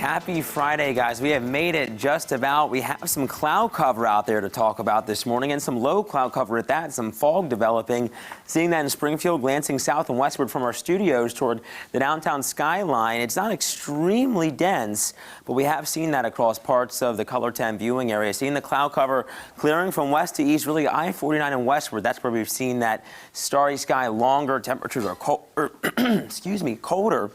Happy Friday, guys. We have made it just about. We have some cloud cover out there to talk about this morning, and some low cloud cover at that, some fog developing. Seeing that in Springfield, glancing south and westward from our studios toward the downtown skyline. It's not extremely dense, but we have seen that across parts of the Color 10 viewing area. Seeing the cloud cover clearing from west to east, really I-49 and westward. That's where we've seen that starry sky longer. Temperatures are colder.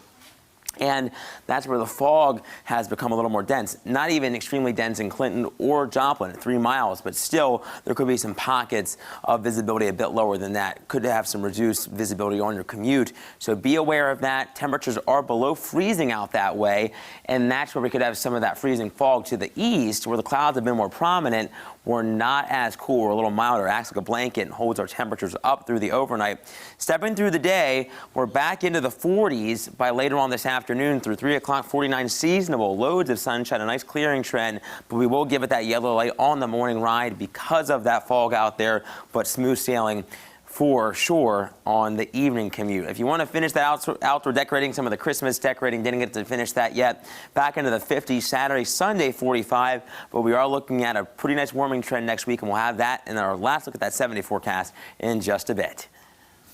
And that's where the fog has become a little more dense. Not even extremely dense in Clinton or Joplin at 3 miles, but still there could be some pockets of visibility a bit lower than that. Could have some reduced visibility on your commute. So be aware of that. Temperatures are below freezing out that way, and that's where we could have some of that freezing fog to the east, where the clouds have been more prominent. We're not as cool. We're a little milder. Acts like a blanket and holds our temperatures up through the overnight. Stepping through the day, we're back into the 40s by later on this afternoon through 3 o'clock, 49 seasonable. Loads of sunshine, a nice clearing trend, but we will give it that yellow light on the morning ride because of that fog out there, but smooth sailing for sure on the evening commute. If you want to finish that outdoor decorating, some of the Christmas decorating, didn't get to finish that yet. Back into the 50s, Saturday, Sunday, 45, but we are looking at a pretty nice warming trend next week, and we'll have that in our last look at that 70 forecast in just a bit.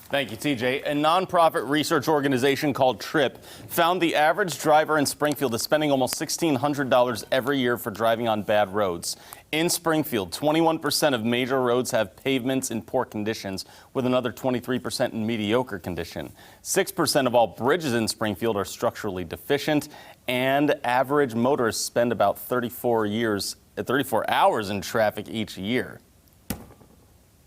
Thank you, TJ. A nonprofit research organization called TRIP found the average driver in Springfield is spending almost $1,600 every year for driving on bad roads. In Springfield, 21% of major roads have pavements in poor conditions, with another 23% in mediocre condition. 6% of all bridges in Springfield are structurally deficient, and average motorists spend about 34 hours in traffic each year.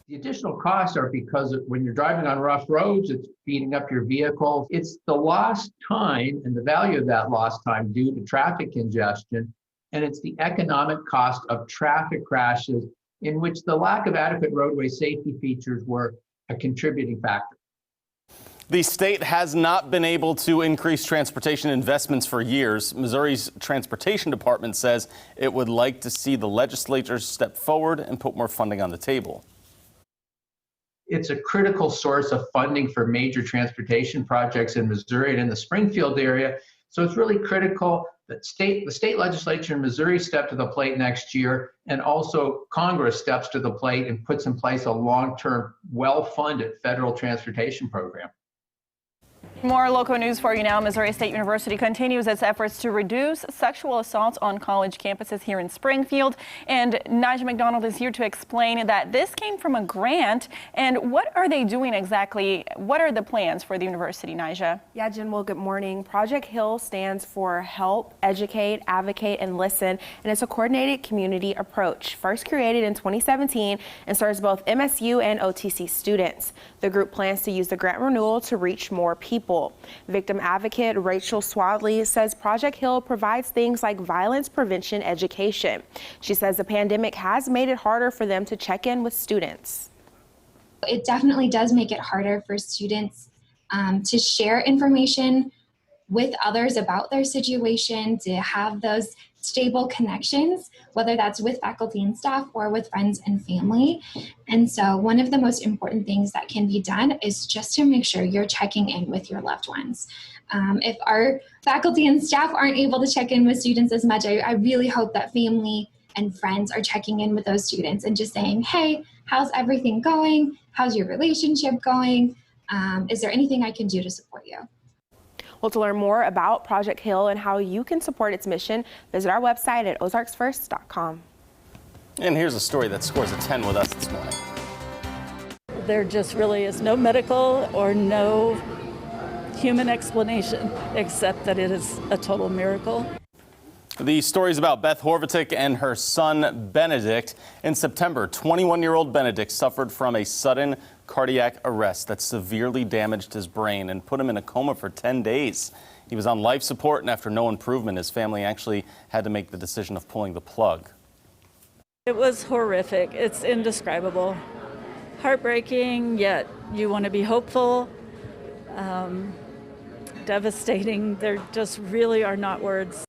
The additional costs are because when you're driving on rough roads, it's speeding up your vehicle. It's the lost time and the value of that lost time due to traffic congestion. And it's the economic cost of traffic crashes in which the lack of adequate roadway safety features were a contributing factor. The state has not been able to increase transportation investments for years. Missouri's Transportation Department says it would like to see the legislature step forward and put more funding on the table. It's a critical source of funding for major transportation projects in Missouri and in the Springfield area. So it's really critical that the state legislature in Missouri step to the plate next year, and also Congress steps to the plate and puts in place a long-term, well-funded federal transportation program. More local news for you now. Missouri State University continues its efforts to reduce sexual assaults on college campuses here in Springfield. And Nigel McDonald is here to explain that this came from a grant. And what are they doing exactly? What are the plans for the university, Nigel? Yeah, Jen, well, good morning. Project HILL stands for Help, Educate, Advocate, and Listen. And it's a coordinated community approach, first created in 2017 and serves both MSU and OTC students. The group plans to use the grant renewal to reach more people. Victim advocate Rachel Swadley says Project HILL provides things like violence prevention education. She says the pandemic has made it harder for them to check in with students. It definitely does make it harder for students to share information with others about their situation, to have those stable connections, whether that's with faculty and staff or with friends and family. And so one of the most important things that can be done is just to make sure you're checking in with your loved ones. If our faculty and staff aren't able to check in with students as much, I really hope that family and friends are checking in with those students and just saying, hey, how's everything going? How's your relationship going? Is there anything I can do to support you? Well, to learn more about Project HILL and how you can support its mission, visit our website at ozarksfirst.com. And here's a story that scores a 10 with us this morning. There just really is no medical or no human explanation except that it is a total miracle. The story is about Beth Horvatic and her son Benedict. In September, 21-year-old Benedict suffered from a sudden cardiac arrest that severely damaged his brain and put him in a coma for 10 days. He was on life support, and after no improvement, his family actually had to make the decision of pulling the plug. It was horrific. It's indescribable. Heartbreaking, yet you want to be hopeful. Devastating. There just really are not words.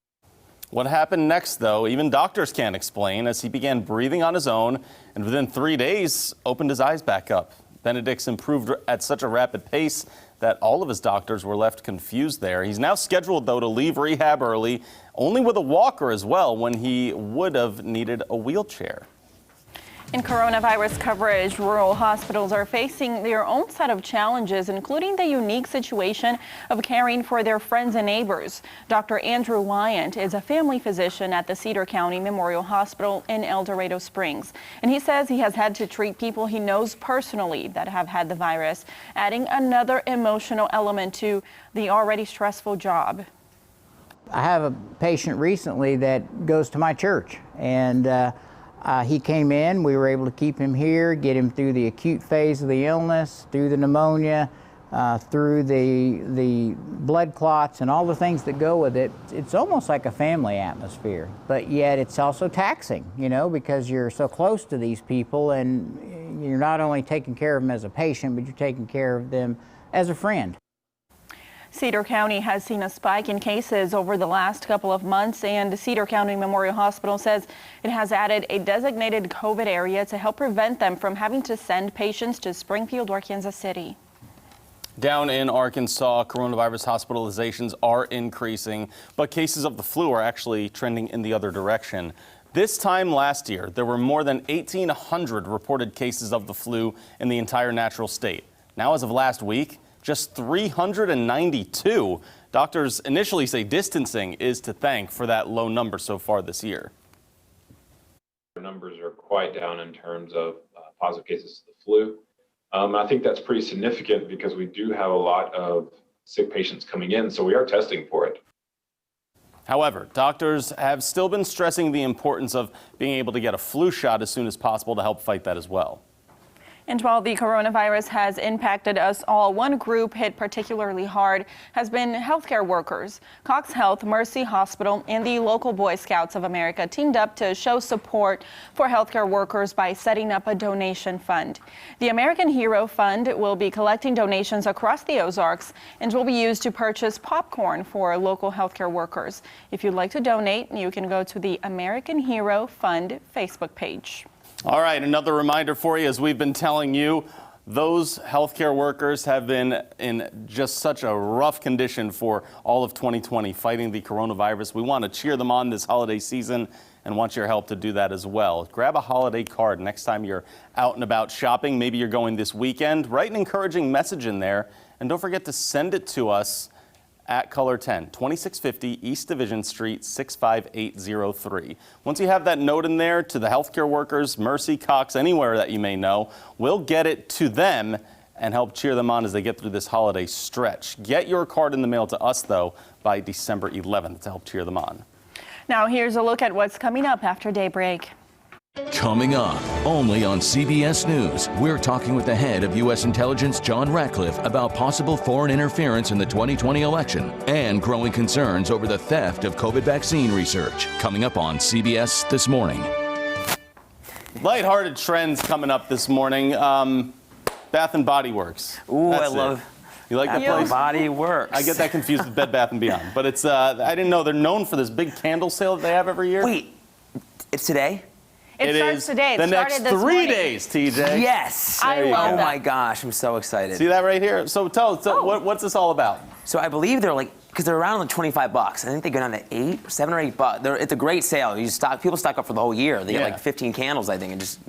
What happened next, though, even doctors can't explain, as he began breathing on his own and within 3 days opened his eyes back up. Benedict's improved at such a rapid pace that all of his doctors were left confused there. He's now scheduled, though, to leave rehab early only with a walker as well when he would have needed a wheelchair. In coronavirus coverage, rural hospitals are facing their own set of challenges, including the unique situation of caring for their friends and neighbors. Dr. Andrew Wyant is a family physician at the Cedar County Memorial Hospital in El Dorado Springs, and he says he has had to treat people he knows personally that have had the virus, adding another emotional element to the already stressful job. I have a patient recently that goes to my church, and he came in. We were able to keep him here, get him through the acute phase of the illness, through the pneumonia, through the blood clots and all the things that go with it. It's almost like a family atmosphere, but yet it's also taxing, you know, because you're so close to these people and you're not only taking care of them as a patient, but you're taking care of them as a friend. Cedar County has seen a spike in cases over the last couple of months, and Cedar County Memorial Hospital says it has added a designated COVID area to help prevent them from having to send patients to Springfield or Kansas City. Down in Arkansas, coronavirus hospitalizations are increasing, but cases of the flu are actually trending in the other direction. This time last year, there were more than 1,800 reported cases of the flu in the entire natural state. Now, as of last week, just 392. Doctors initially say distancing is to thank for that low number so far this year. Our numbers are quite down in terms of positive cases of the flu. I think that's pretty significant because we do have a lot of sick patients coming in, so we are testing for it. However, doctors have still been stressing the importance of being able to get a flu shot as soon as possible to help fight that as well. And while the coronavirus has impacted us all, one group hit particularly hard has been healthcare workers. Cox Health, Mercy Hospital, and the local Boy Scouts of America teamed up to show support for healthcare workers by setting up a donation fund. The American Hero Fund will be collecting donations across the Ozarks and will be used to purchase popcorn for local healthcare workers. If you'd like to donate, you can go to the American Hero Fund Facebook page. All right, another reminder for you, as we've been telling you, those healthcare workers have been in just such a rough condition for all of 2020 fighting the coronavirus. We want to cheer them on this holiday season and want your help to do that as well. Grab a holiday card next time you're out and about shopping. Maybe you're going this weekend. Write an encouraging message in there, and don't forget to send it to us at Color 10, 2650 East Division Street, 65803. Once you have that note in there to the healthcare workers, Mercy, Cox, anywhere that you may know, we'll get it to them and help cheer them on as they get through this holiday stretch. Get your card in the mail to us, though, by December 11th to help cheer them on. Now here's a look at what's coming up after Daybreak. Coming up, only on CBS News, we're talking with the head of U.S. Intelligence, John Ratcliffe, about possible foreign interference in the 2020 election and growing concerns over the theft of COVID vaccine research. Coming up on CBS This Morning. Lighthearted trends coming up this morning. Bath and Body Works. Ooh, That's I love. You like the Bath and place? Body Works. I get that confused with Bed Bath & Beyond, but it's, I didn't know they're known for this big candle sale that they have every year. Wait, it's today? It starts is today. It the started next this 3 morning. days, TJ. Yes. I love Oh that. my gosh, I'm so excited. See that right here? So tell us, what's this all about? So I believe they're like, because they're around like $25. I think they go down to $7 or $8. It's a great sale. People stock up for the whole year. They get like 15 candles, I think, and just,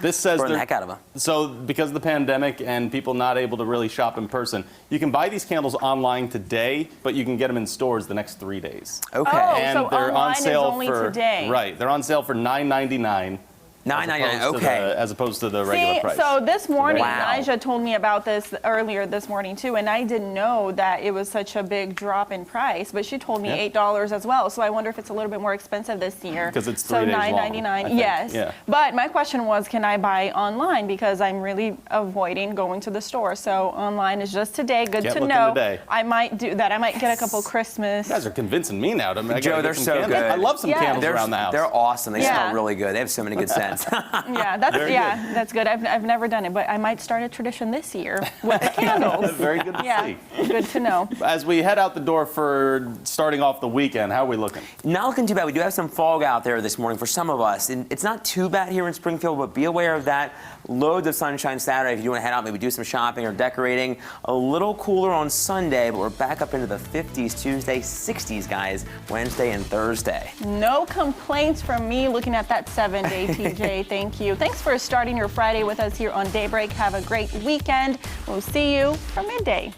This says burn the heck out of them. So because of the pandemic and people not able to really shop in person, you can buy these candles online today, but you can get them in stores the next 3 days. Okay. Oh, And so they're online on sale is only for today. Right. They're on sale for $9.99. $9.99. Okay. As opposed to the regular See, price. so this morning, Wow. Elijah told me about this earlier this morning too, and I didn't know that it was such a big drop in price. But she told me $8 as well. So I wonder if it's a little bit more expensive this year. Because it's 3 so days long, $9.99. I think. Yes. Yeah. But my question was, can I buy online? Because I'm really avoiding going to the store. So online is just today. Good Can't to look know. in today. I might do that. I might get a couple Christmas. You guys are convincing me now. I Joe, gotta they're get some so candles. good. I love some Yeah. candles around the house. They're awesome. They Yeah. smell really good. They have so many good scents. candles. That's good. I've never done it, but I might start a tradition this year with the candles. Very good to see. Good to know. As we head out the door for starting off the weekend, how are we looking? Not looking too bad. We do have some fog out there this morning for some of us. And it's not too bad here in Springfield, but be aware of that. Loads of sunshine Saturday if you want to head out, maybe do some shopping or decorating. A little cooler on Sunday, but we're back up into the 50s Tuesday, 60s, guys, Wednesday and Thursday. No complaints from me looking at that 7-day, TJ. Thank you. Thanks for starting your Friday with us here on Daybreak. Have a great weekend. We'll see you from midday.